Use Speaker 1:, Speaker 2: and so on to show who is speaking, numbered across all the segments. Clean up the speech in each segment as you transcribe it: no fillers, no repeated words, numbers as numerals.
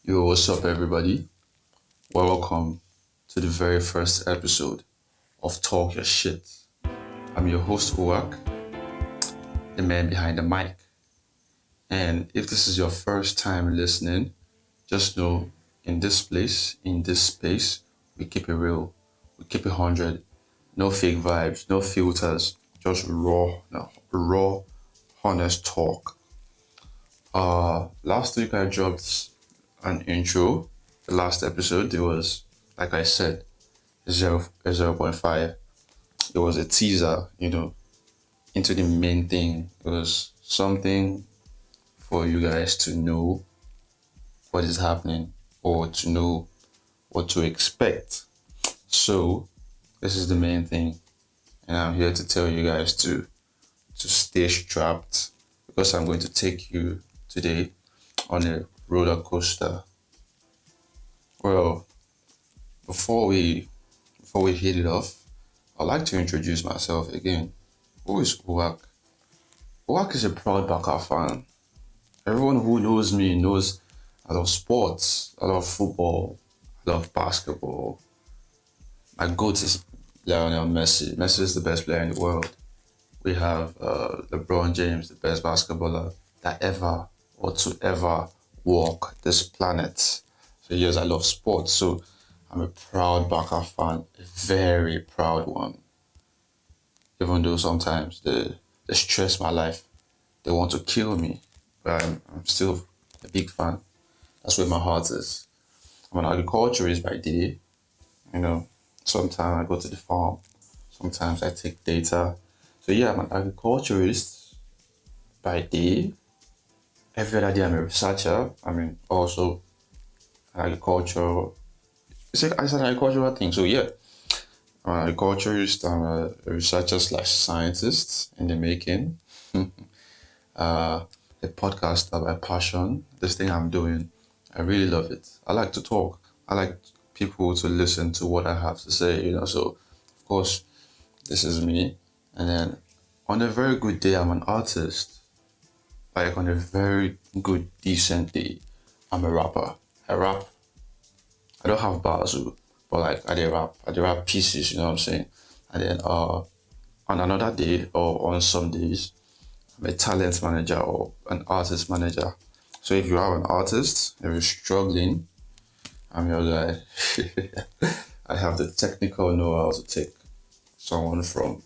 Speaker 1: Yo, what's up, everybody? Welcome to the very first episode of Talk Your Shit. I'm your host, Uwak, the man behind the mic. And if this is your first time listening, just know in this place, in this space, we keep it real. We keep it 100. No fake vibes, no filters, just raw, honest talk. Last week I dropped an intro. The last episode, it was, like I said, 0, 0.5. It was a teaser, into the main thing. It was something for you guys to know what is happening or to know what to expect. So, this is the main thing. And I'm here to tell you guys to stay strapped because I'm going to take you today on a roller coaster. Well, before we hit it off, I'd like to introduce myself again. Who is Uwak? Uwak is a proud Barca fan. Everyone who knows me knows I love sports, I love football, I love basketball. My goat is Lionel Messi. Messi is the best player in the world. We have LeBron James, the best basketballer that ever or to ever walk this planet. So yes, I love sports. So I'm a proud Barca fan, a very proud one. Even though sometimes they stress my life, they want to kill me, but I'm still a big fan. That's where my heart is. I'm an agriculturist by day. Sometimes I go to the farm, sometimes I take data. So yeah, I'm an agriculturist by day. Every other day I'm a researcher. Also agriculture. It's an agricultural thing. So yeah, I'm an agriculturist. I'm a researcher slash scientist in the making. A podcaster by passion. This thing I'm doing, I really love it. I like to talk. I like people to listen to what I have to say. So of course, this is me. And then on a very good day, I'm an artist. Like on a very good, decent day, I'm a rapper. I rap. I don't have bars, but like I do rap pieces, you know what I'm saying? And then on another day or on some days, I'm a talent manager or an artist manager. So if you are an artist, if you're struggling, I'm your guy. I have the technical know-how to take someone from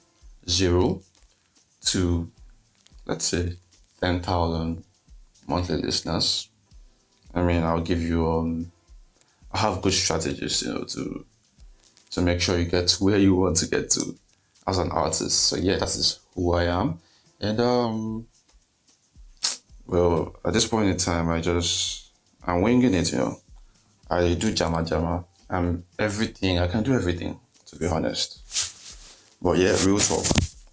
Speaker 1: zero to, let's say, 10,000 monthly listeners. I'll give you I have good strategies, to make sure you get to where you want to get to as an artist. So yeah, that is who I am. And well, at this point in time, I'm winging it. I do jama. Everything. I can do everything, to be honest. But yeah, real talk.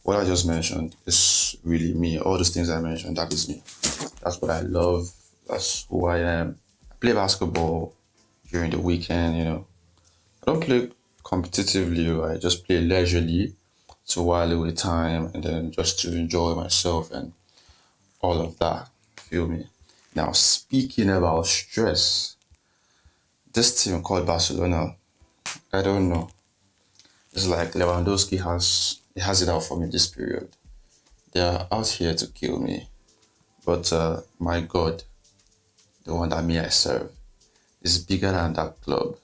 Speaker 1: What I just mentioned is really me. All those things I mentioned, that is me. That's what I love. That's who I am. I play basketball during the weekend. I don't play competitively. I just play leisurely to while away time and then just to enjoy myself and all of that. Feel me? Now, speaking about stress, this team called Barcelona, I don't know. It's like Lewandowski has it out for me this period. They are out here to kill me. But my God, the one that I serve, is bigger than that club.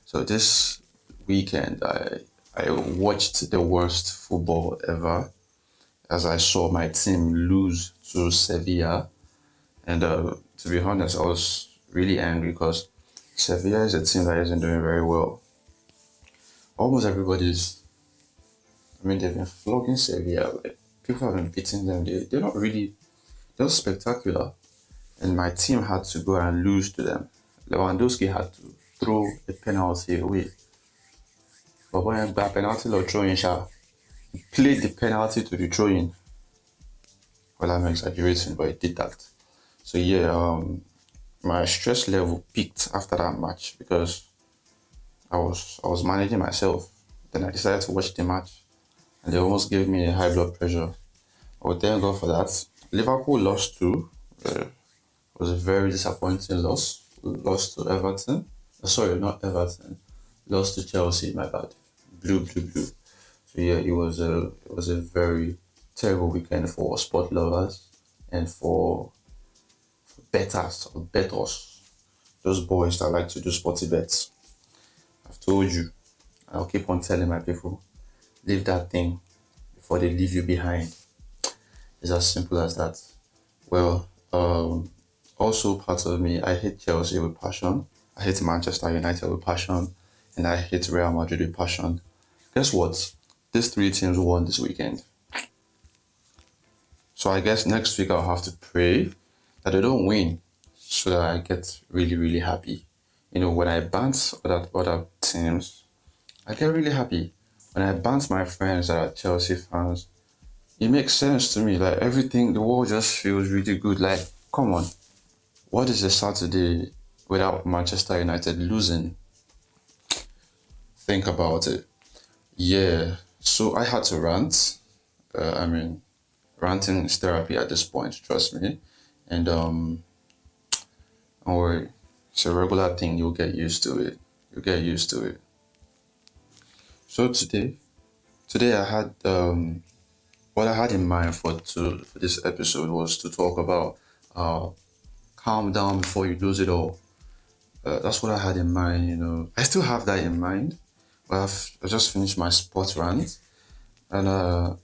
Speaker 1: So this weekend, I watched the worst football ever as I saw my team lose to Sevilla. And to be honest, I was really angry because Sevilla is a team that isn't doing very well. Almost everybody's, they've been flogging Sevilla. Like, people have been beating them. They're not really, they're spectacular. And my team had to go and lose to them. Lewandowski had to throw a penalty away. But when that penalty or throw in, he played the penalty to the throw in. Well, I'm exaggerating, but he did that. So yeah, my stress level peaked after that match because I was managing myself. Then I decided to watch the match, and they almost gave me a high blood pressure. But thank God for that. Liverpool lost too. It was a very disappointing loss, lost to Everton. Sorry, not Everton. Lost to Chelsea. My bad. Blue, blue, blue. So yeah, it was a very terrible weekend for sport lovers and for betters or bettors. Those boys that like to do sporty bets. I've told you. I'll keep on telling my people, leave that thing before they leave you behind. It's as simple as that. Well, also part of me, I hate Chelsea with passion. I hate Manchester United with passion, and I hate Real Madrid with passion. Guess what? These three teams won this weekend. So I guess next week I'll have to pray that they don't win so that I get really, really happy. When I bounce other teams, I get really happy. When I bounce my friends that are Chelsea fans, it makes sense to me. Like everything, the world just feels really good. Like, come on, what is a Saturday without Manchester United losing? Think about it. Yeah, so I had to rant. I mean, ranting is therapy at this point, trust me. And don't worry, it's a regular thing. You'll get used to it. You'll get used to it. So today I had what I had in mind for this episode was to talk about uh, calm down before you lose it all. That's what I had in mind. I still have that in mind. But I just finished my sports rant, and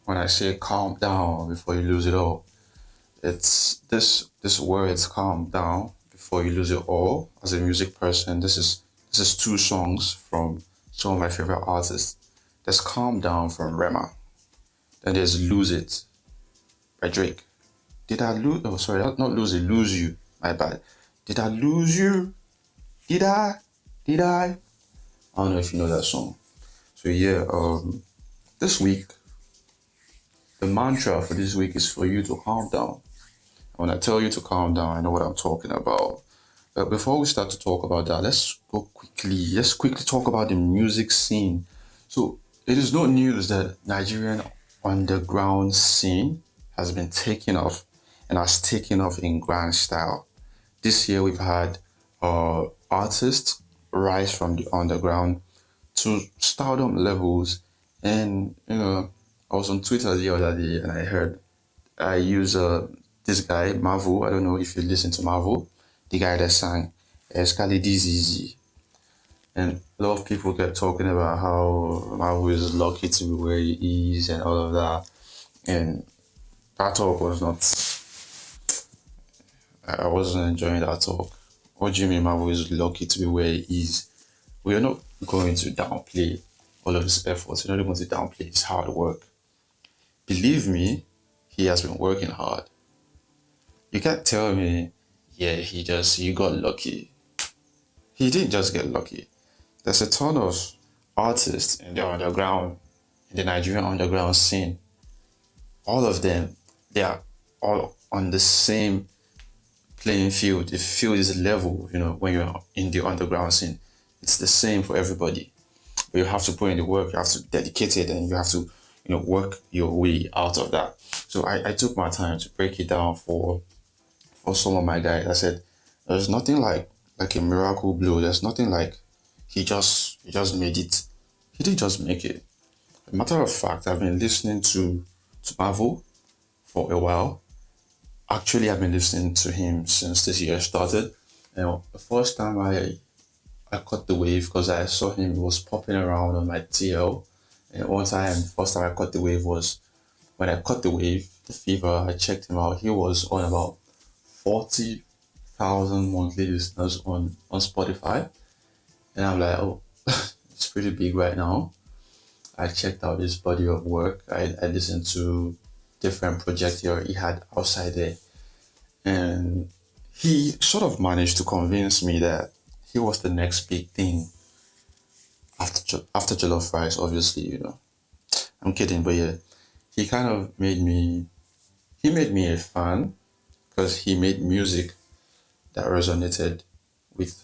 Speaker 1: when I say calm down before you lose it all, it's this words calm down before you lose it all. As a music person, this is two songs from some of my favorite artists. There's Calm Down from Rema. Then there's Lose It by Drake. Did I lose? Oh, sorry, not lose it, lose you. My bad. Did I lose you? Did I? Did I? I don't know if you know that song. So yeah, this week, the mantra for this week is for you to calm down. When I tell you to calm down, I know what I'm talking about. But before we start to talk about that, let's quickly talk about the music scene. So it is no news that Nigerian underground scene has been taking off and has taken off in grand style. This year we've had artists rise from the underground to stardom levels. And I was on Twitter the other day and I use this guy Mavo. I don't know if you listen to Mavo, the guy that sang Escali DZZ. And a lot of people kept talking about how Mavo is lucky to be where he is and all of that. And that talk was not, I wasn't enjoying that talk. What do you mean Mavo is lucky to be where he is? We are not going to downplay all of his efforts. We're not going to downplay his hard work. Believe me, he has been working hard. You can't tell me, yeah, you got lucky. He didn't just get lucky. There's a ton of artists in the underground, in the Nigerian underground scene. All of them, they are all on the same playing field. The field is level, when you're in the underground scene. It's the same for everybody. But you have to put in the work, you have to dedicate it, and you have to, work your way out of that. So I took my time to break it down for some of my guys. I said, there's nothing like a miracle blow. There's nothing like he just made it. He didn't just make it. As a matter of fact, I've been listening to Mavo for a while. Actually, I've been listening to him since this year started. And the first time I caught the wave because I saw him, he was popping around on my TL. And first time I caught the wave was when I caught the wave, the fever, I checked him out. He was on about 40,000 monthly listeners on Spotify. And I'm like, oh, it's pretty big right now. I checked out his body of work. I listened to different projects he had outside there. And he sort of managed to convince me that he was the next big thing after Jollof Rice, obviously, I'm kidding, but yeah, he kind of made me a fan because he made music that resonated with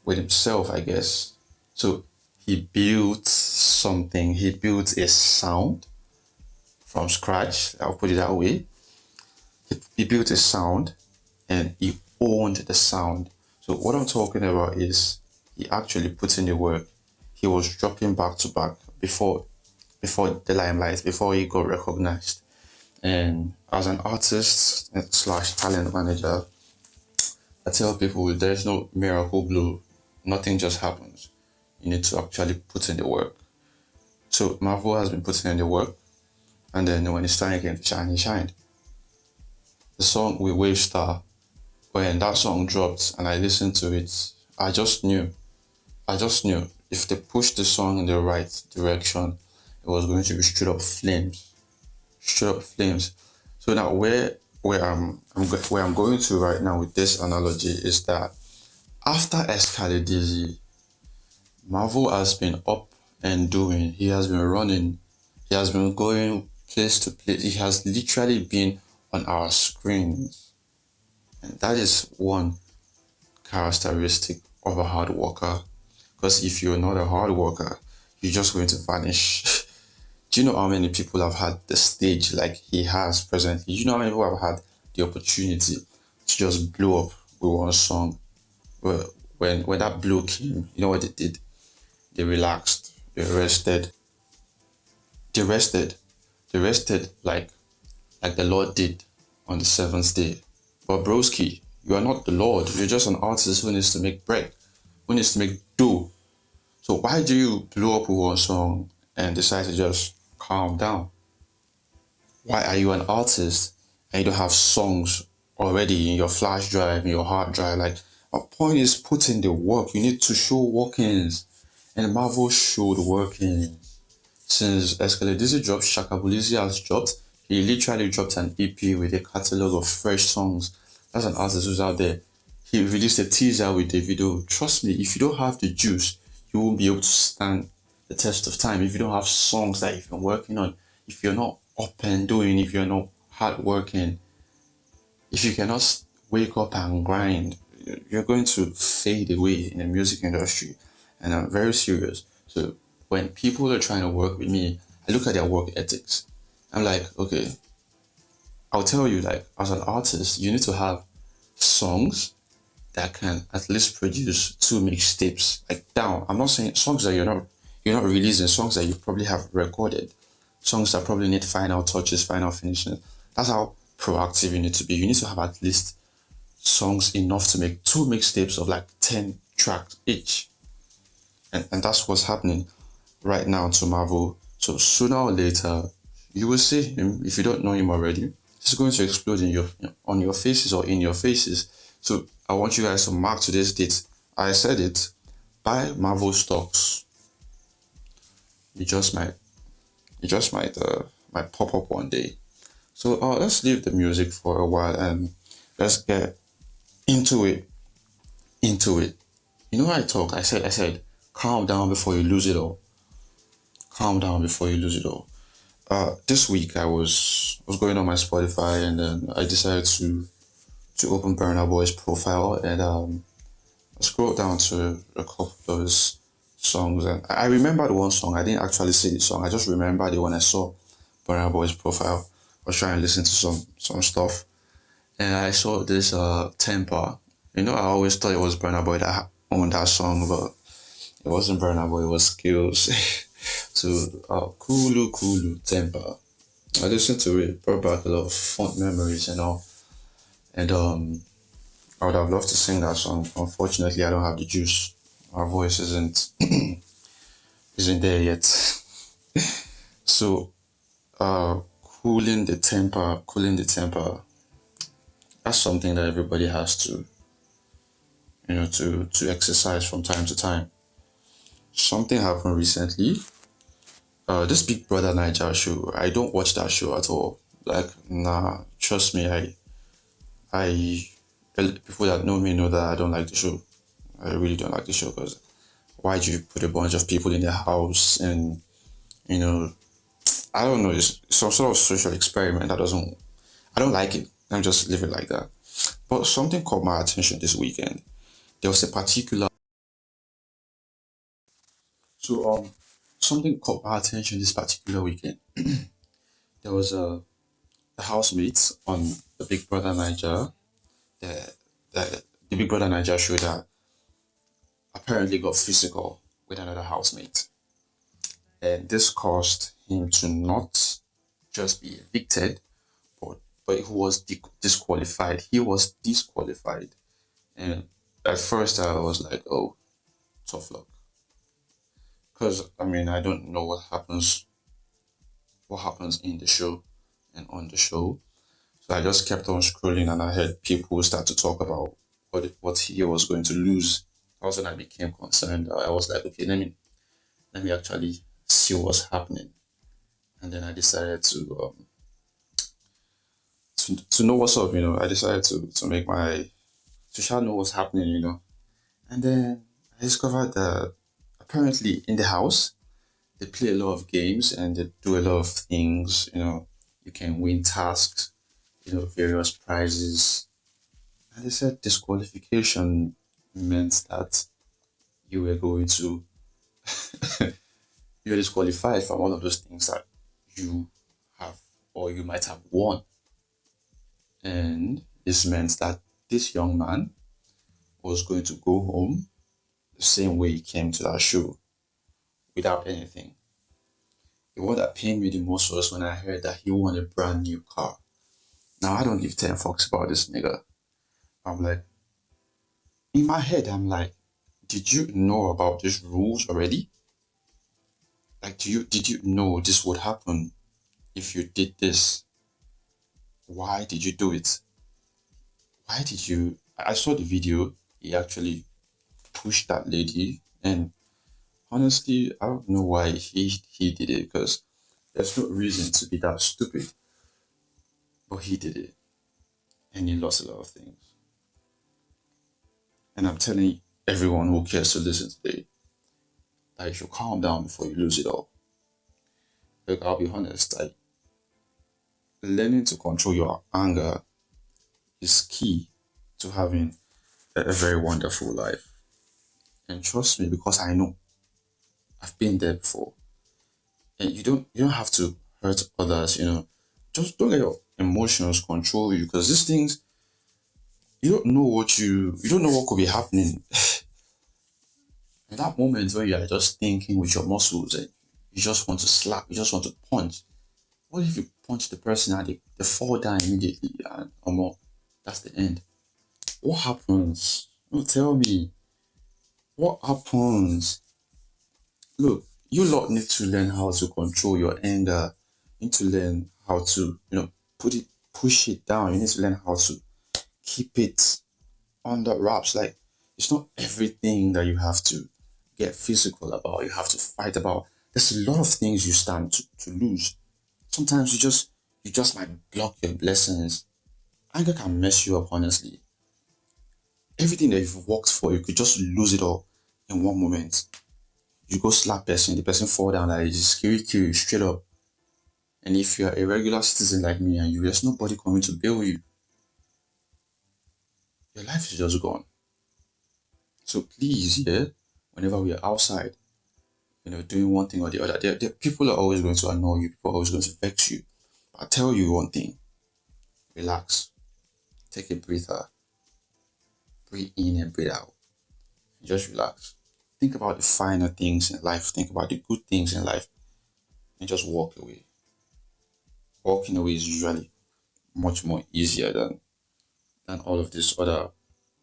Speaker 1: himself, I guess. So he built something, he built a sound from scratch, I'll put it that way. He built a sound and he owned the sound. So what I'm talking about is he actually put in the work. He was dropping back to back before the limelight, before he got recognized. And as an artist slash talent manager, I tell people there's no miracle blow. Nothing just happens. You need to actually put in the work. So Mavo has been putting in the work, and then when it's time again to shine, he shined. The song with Wave Star, when that song dropped and I listened to it, I just knew. I just knew if they pushed the song in the right direction, it was going to be straight up flames. So now where I'm going to right now with this analogy is that after Escalade, Marvel has been up and doing. He has been running. He has been going place to place. He has literally been on our screens. And that is one characteristic of a hard worker. Because if you're not a hard worker, you're just going to vanish. Do you know how many people have had the stage like he has presently? Do you know how many people have had the opportunity to just blow up with one song? Well, when that blow came, you know what they did? They relaxed, they rested, they rested like the Lord did on the seventh day. But broski, you are not the Lord. You're just an artist who needs to make bread, who needs to make dough. So why do you blow up with one song and decide to just calm down? Why are you an artist and you don't have songs already in your flash drive, in your hard drive? Like, my point is put in the work. You need to show workings. And Marvel showed workings. Since Escalade dropped, Shakabulizi has dropped. He literally dropped an EP with a catalog of fresh songs. That's an artist who's out there. He released a teaser with the video. Trust me, if you don't have the juice, you won't be able to stand the test of time. If you don't have songs that you've been working on, if you're not up and doing, if you're not hard working, if you cannot wake up and grind, you're going to fade away in the music industry. And I'm very serious. So when people are trying to work with me, I look at their work ethics. I'm like, okay, I'll tell you, like, as an artist, you need to have songs that can at least produce two mixtapes. Like down. I'm not saying songs that you're not releasing, songs that you probably have recorded, songs that probably need final touches, final finishing. That's how proactive you need to be. You need to have at least songs enough to make two mixtapes of like 10 tracks each. And that's what's happening right now to Marvel. So sooner or later, you will see him. If you don't know him already, he's going to explode on your faces or in your faces. So I want you guys to mark today's date. I said it. Buy Marvel stocks. You just might pop up one day. So let's leave the music for a while and let's get into it. Into it. You know how I talk? I said, calm down before you lose it all. Calm down before you lose it all. This week I was going on my Spotify and then I decided to open Burna Boy's profile and I scrolled down to a couple of his songs and I remembered one song. I didn't actually see the song. I just remembered it when I saw Burna Boy's profile. I was trying to listen to some stuff and I saw this Temper. You know, I always thought it was Burna Boy that owned that song, but it wasn't Burna Boy, it was Skills. to Kulu Kulu Temper. I listened to it, brought back a lot of fond memories and all. And I would have loved to sing that song. Unfortunately, I don't have the juice. My voice isn't there yet. So, cooling the temper. That's something that everybody has to, to exercise from time to time. Something happened recently. This Big Brother Naija show. I don't watch that show at all. Like, nah. Trust me. People that know me know that I don't like the show. I really don't like the show because why do you put a bunch of people in the house and I don't know, it's some sort of social experiment that doesn't, I don't like it. I'm just leave it like that. But something caught my attention this weekend. There was a particular, so something caught my attention this particular weekend. There was a housemate on the Big Brother Niger. The the Big Brother Naija show that apparently got physical with another housemate. And this caused him to not just be evicted, but he was disqualified. He was disqualified. And at first I was like, oh, tough luck. Because I mean I don't know what happens in the show and on the show. So I just kept on scrolling and I heard people start to talk about what he was going to lose. Also, I became concerned. I was like, okay, let me actually see what's happening. And then I decided to know what's up. I decided to make my to try to know what's happening. And then I discovered that apparently in the house they play a lot of games and they do a lot of things. You can win tasks, various prizes. And they said disqualification meant that you were going to you're disqualified from one of those things that you have or you might have won. And this meant that this young man was going to go home the same way he came to that show without anything. The one that pained me the most was when I heard that he won a brand new car. Now I don't give 10 fucks about this nigga. I'm like, in my head, I'm like, did you know about these rules already? Like, did you know this would happen if you did this? Why did you do it? Why did you? I saw the video. He actually pushed that lady, and honestly, I don't know why he did it because there's no reason to be that stupid. But he did it, and he lost a lot of things. And I'm telling everyone who cares to listen today that you should calm down before you lose it all. Look, I'll be honest. Like learning to control your anger is key to having a very wonderful life. And trust me, because I know I've been there before. And you don't have to hurt others. Just don't let your emotions control you because these things you don't know what could be happening. In that moment when you are just thinking with your muscles and you just want to slap, you just want to punch. What if you punch the person and they fall down immediately and or more? That's the end. What happens? No, tell me. What happens? Look, you lot need to learn how to control your anger. You need to learn how to, push it down. You need to learn how to keep it under wraps. Like it's not everything that you have to get physical about. You have to fight about. There's a lot of things you stand to lose. Sometimes you just might block your blessings. Anger can mess you up, honestly. Everything that you've worked for, you could just lose it all in one moment. You go slap person, the person fall down like it's scary kill you straight up. And if you're a regular citizen like me and there's nobody coming to bail you, your life is just gone. So please, yeah, whenever we are outside, doing one thing or the other, people are always going to annoy you, people are always going to vex you. But I'll tell you one thing, relax, take a breather, breathe in and breathe out. Just relax. Think about the finer things in life, think about the good things in life, and just walk away. Walking away is usually much more easier than all of this other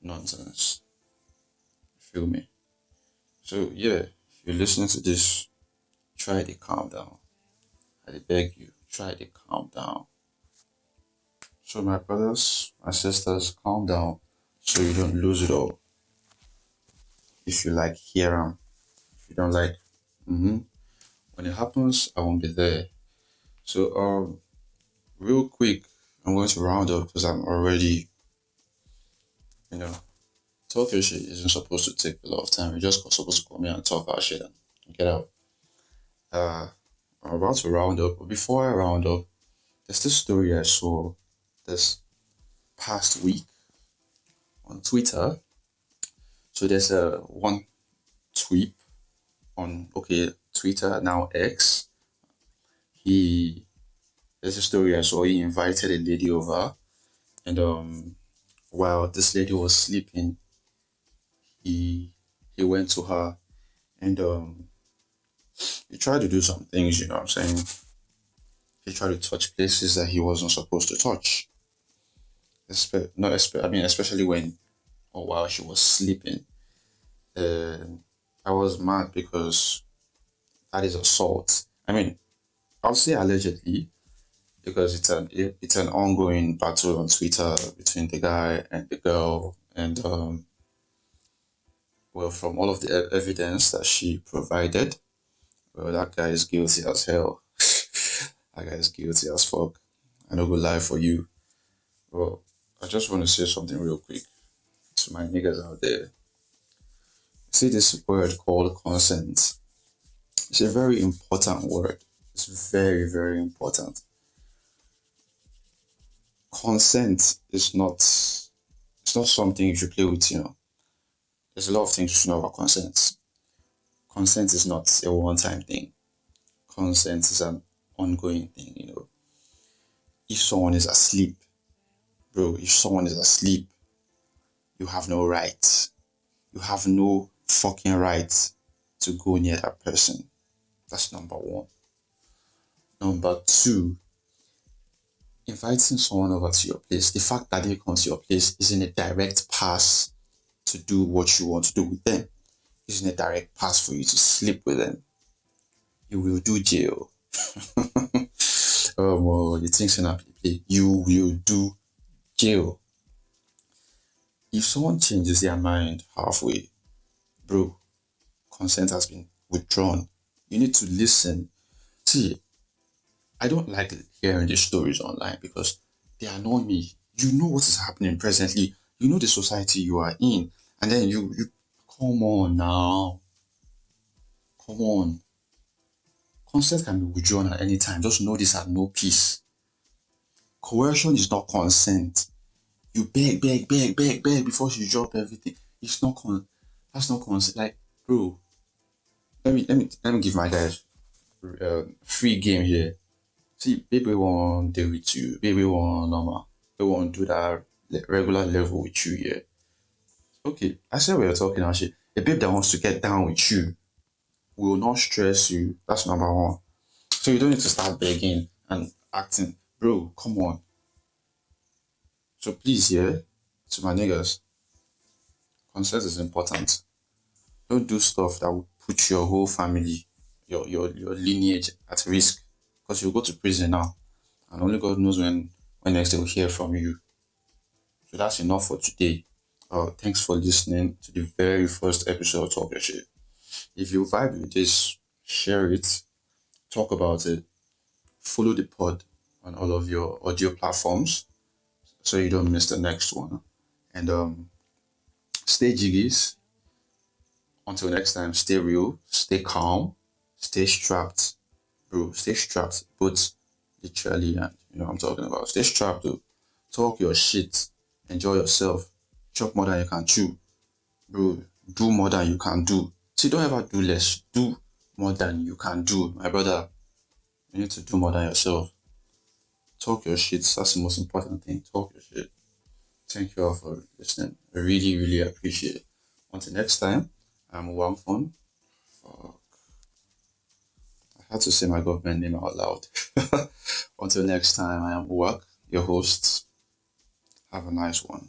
Speaker 1: nonsense. Feel me? So yeah, if you're listening to this, try to calm down. I beg you, try to calm down. So my brothers, my sisters, calm down so you don't lose it all. If you like, hear 'em. If you don't like, when it happens, I won't be there. So real quick, I'm going to round up because I'm already, you know, talking shit isn't supposed to take a lot of time. You're just supposed to come here and talk our shit and get out. Uh, I'm about to round up, but before I round up, there's this story I saw this past week on Twitter. So there's a one tweet on Twitter now X. There's a story I saw. He invited a lady over, and While this lady was sleeping, he he went to her and he tried to do some things, you know what I'm saying? He tried to touch places that he wasn't supposed to touch. Not I mean, especially when or while she was sleeping. Uh, I was mad because that is assault. I mean, I'll say allegedly because it's an ongoing battle on Twitter between the guy and the girl, and well, from all of the evidence that she provided, well, that guy is guilty as hell. That guy is guilty as fuck. I no go lie for you. Well, I just want to say something real quick to my niggas out there. See this word called consent. It's a very important word. It's very, very important. Consent is not it's not something you should play with, you know. There's a lot of things you should know about consent. Consent is not a one-time thing. Consent is an ongoing thing, you know. If someone is asleep, bro, if someone is asleep, you have no right. You have no fucking right to go near that person. That's number one. Number two, inviting someone over to your place, the fact that they come to your place isn't a direct pass to do what you want to do with them. Isn't a direct pass for you to sleep with them. You will do jail. Well, you think so play. You will do jail. If someone changes their mind halfway, bro, consent has been withdrawn. You need to listen. See, I don't like hearing these stories online because they annoy me. You know what is happening presently. You know the society you are in. And then you come on now. Come on. Consent can be withdrawn at any time. Just know this at no peace. Coercion is not consent. You beg before you drop everything. It's not that's not consent. Like, bro, let me give my guys free game here. See, baby won't deal with you. Baby won't normal. They won't do that regular level with you here. Okay, I said we are talking actually. A babe that wants to get down with you will not stress you. That's number one. So you don't need to start begging and acting. Bro, come on. So please, yeah, to my niggas, consent is important. Don't do stuff that will put your whole family, your lineage at risk. Because you'll go to prison now. And only God knows when next they will hear from you. So that's enough for today. Thanks for listening to the very first episode of Talk Your Shit. If you vibe with this, share it, talk about it, follow the pod on all of your audio platforms so you don't miss the next one. And stay jiggies. Until next time, stay real, stay calm, stay strapped. Bro, stay strapped. Both literally and you know what I'm talking about. Stay strapped, though. Talk your shit. Enjoy yourself. Chop more than you can chew. Bro, do more than you can do. See, don't ever do less. Do more than you can do. My brother, you need to do more than yourself. Talk your shit. That's the most important thing. Talk your shit. Thank you all for listening. I really, really appreciate it. Until next time, I'm Wamfon. I had to say my government name out loud. Until next time, I am Uwak, your host. Have a nice one.